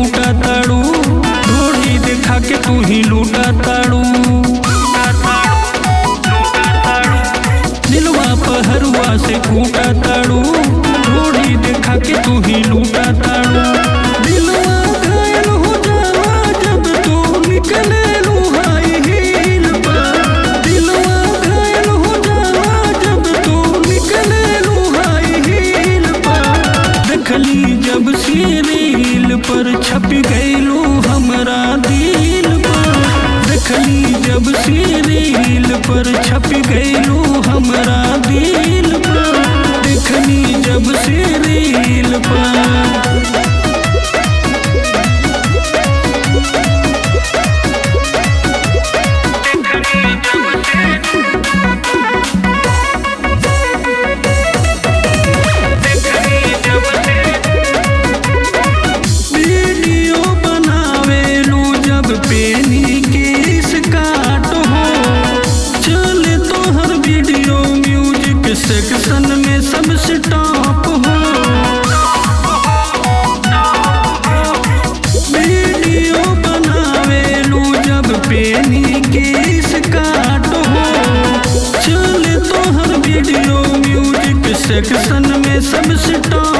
लूटा ताड़ू, ढोली दिखा के तू ही लूटा ताड़ू। दिलवा पहरुआ से कूटा ताड़ू, ढोली दिखा के तू ही लूटा ताड़ू। दिलवा घायल हो जाला जब तू निकले लुहाई हील पर, दिलवा घायल हो जाला जब तू निकले लुहाई हील पर। देखली जब से रील पर छप गईलू हमरा दिल पर, देखली जब से रील पर छप गईलू हमरा दिल पर, देखली जब से रील पर। वीडियो बनावेलू जब पेनी केस काट हो, चले तो हर वीडियो म्यूजिक सेक्शन में सबसे टॉप हो। वीडियो बनावेलू जब पेनी केस काट हो, चले तो हर वीडियो म्यूजिक सेक्शन में सबसे टॉप